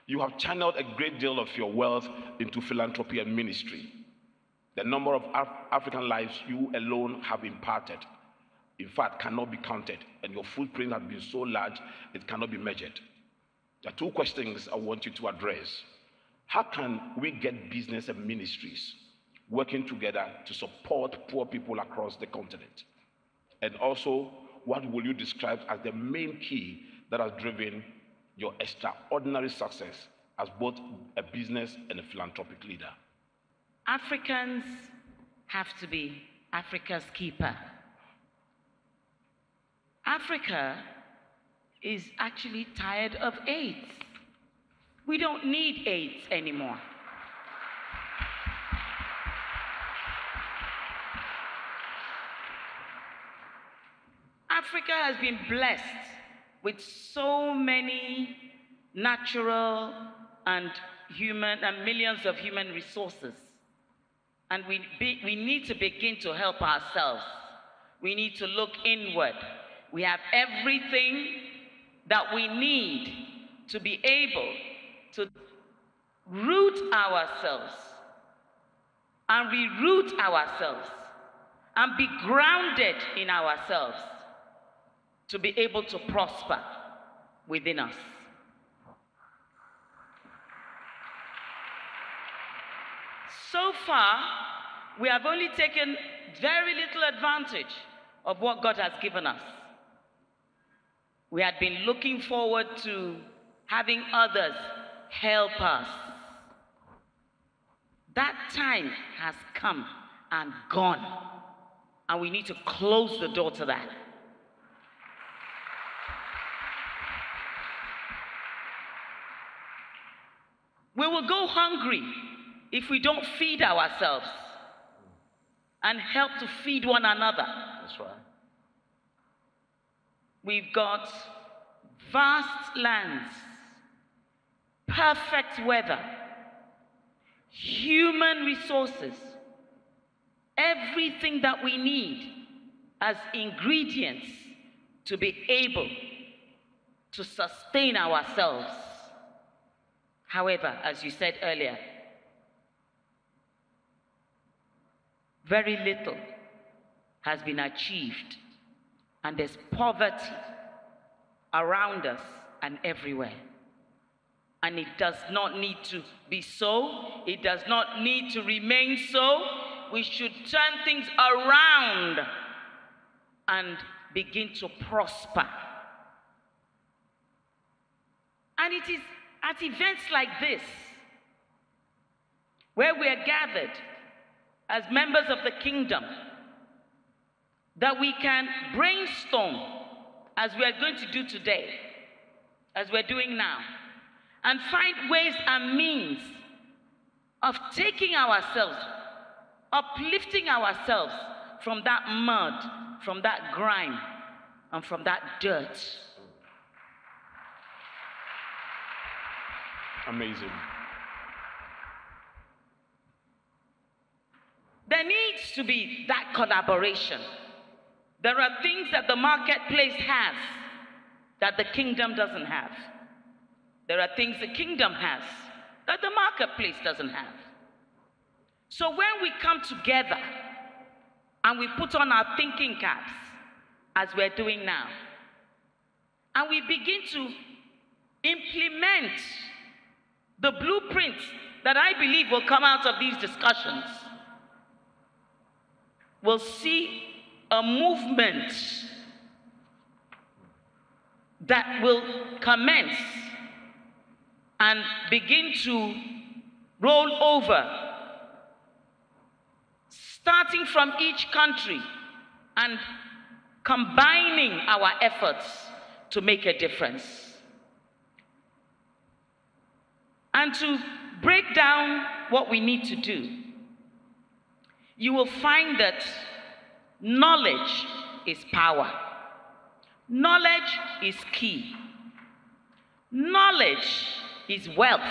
You have channeled a great deal of your wealth into philanthropy and ministry. The number of African lives you alone have imparted, in fact, cannot be counted, and your footprint has been so large it cannot be measured. There are two questions I want you to address. How can we get business and ministries working together to support poor people across the continent? And also, what will you describe as the main key that has driven your extraordinary success as both a business and a philanthropic leader? Africans have to be Africa's keeper. Africa is actually tired of AIDS. We don't need AIDS anymore. Africa has been blessed with so many natural and human and millions of human resources. And we need to begin to help ourselves. We need to look inward. We have everything that we need to be able to root ourselves and reroot ourselves and be grounded in ourselves to be able to prosper within us. So far, we have only taken very little advantage of what God has given us. We had been looking forward to having others help us. That time has come and gone, and we need to close the door to that. We will go hungry if we don't feed ourselves and help to feed one another. That's right. We've got vast lands, perfect weather, human resources, everything that we need as ingredients to be able to sustain ourselves. However, as you said earlier, very little has been achieved, and there's poverty around us and everywhere. And it does not need to be so. It does not need to remain so. We should turn things around and begin to prosper. And it is at events like this, where we are gathered as members of the kingdom, that we can brainstorm, as we are going to do today, as we're doing now, and find ways and means of taking ourselves, uplifting ourselves from that mud, from that grime, and from that dirt. Amazing. There needs to be that collaboration. There are things that the marketplace has that the kingdom doesn't have. There are things the kingdom has that the marketplace doesn't have. So when we come together and we put on our thinking caps, as we're doing now, and we begin to implement the blueprint that I believe will come out of these discussions, we'll see a movement that will commence and begin to roll over, starting from each country and combining our efforts to make a difference. And to break down what we need to do, you will find that knowledge is power. Knowledge is key. Knowledge is wealth.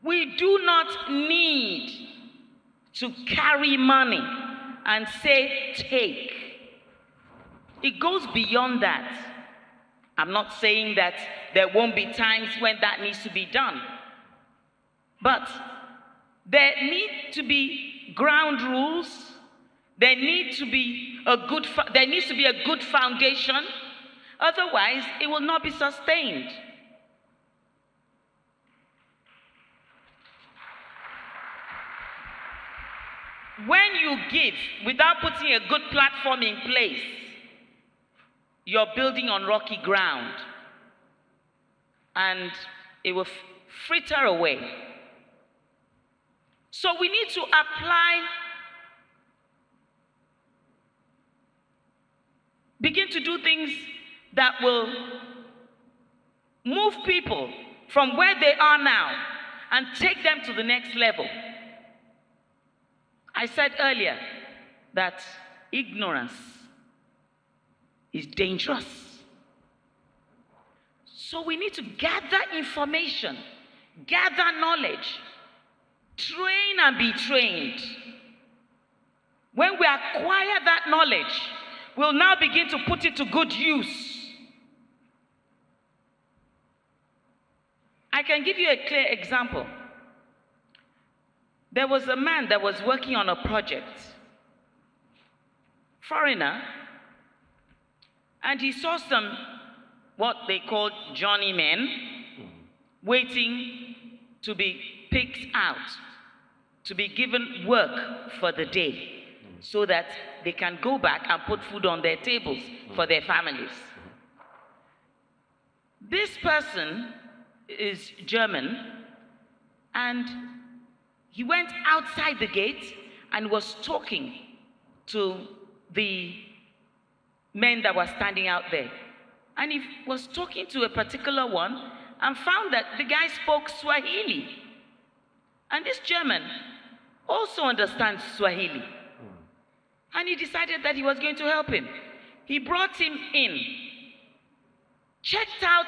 We do not need to carry money and say, take. It goes beyond that. I'm not saying that there won't be times when that needs to be done. But there need to be ground rules. There needs to be a good foundation. Otherwise, it will not be sustained. When you give without putting a good platform in place, you're building on rocky ground, and it will fritter away. So we need to begin to do things that will move people from where they are now and take them to the next level. I said earlier that ignorance is dangerous. So we need to gather information, gather knowledge, train and be trained. When we acquire that knowledge, we'll now begin to put it to good use. I can give you a clear example. There was a man that was working on a project, foreigner, and he saw some, what they call journeymen, waiting to be picked out, to be given work for the day, so that they can go back and put food on their tables for their families. This person is German, and he went outside the gate and was talking to the men that were standing out there. And he was talking to a particular one and found that the guy spoke Swahili. And this German also understands Swahili. And he decided that he was going to help him. He brought him in, checked out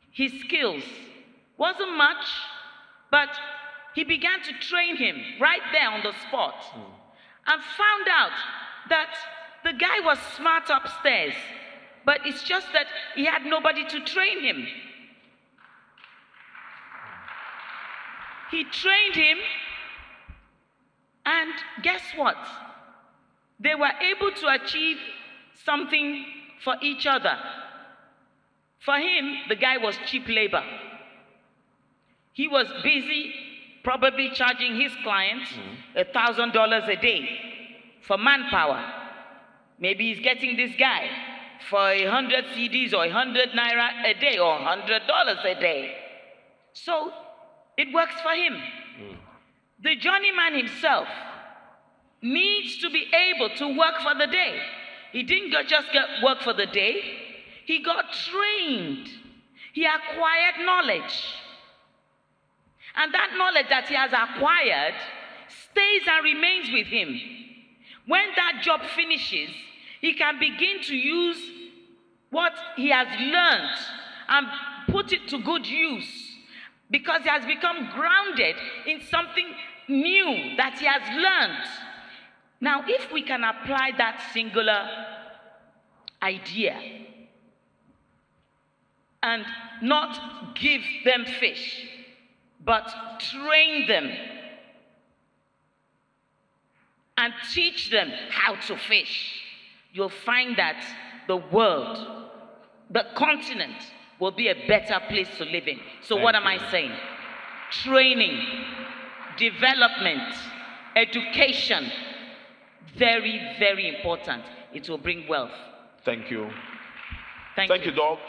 his skills. Wasn't much, but he began to train him right there on the spot, and found out that the guy was smart upstairs, but it's just that he had nobody to train him. He trained him, and guess what? They were able to achieve something for each other. For him, the guy was cheap labor. He was busy, probably charging his clients $1,000 a day for manpower. Maybe he's getting this guy for 100 CDs or 100 naira a day or $100 a day. So it works for him. The journeyman himself needs to be able to work for the day. He didn't just get work for the day. He got trained. He acquired knowledge. And that knowledge that he has acquired stays and remains with him. When that job finishes, he can begin to use what he has learned and put it to good use, because he has become grounded in something new that he has learned. Now, if we can apply that singular idea and not give them fish, but train them and teach them how to fish, you'll find that the world, the continent, will be a better place to live in. So what am I saying? Training, development, education, very, very important. It will bring wealth. Thank you. Thank you, Doc.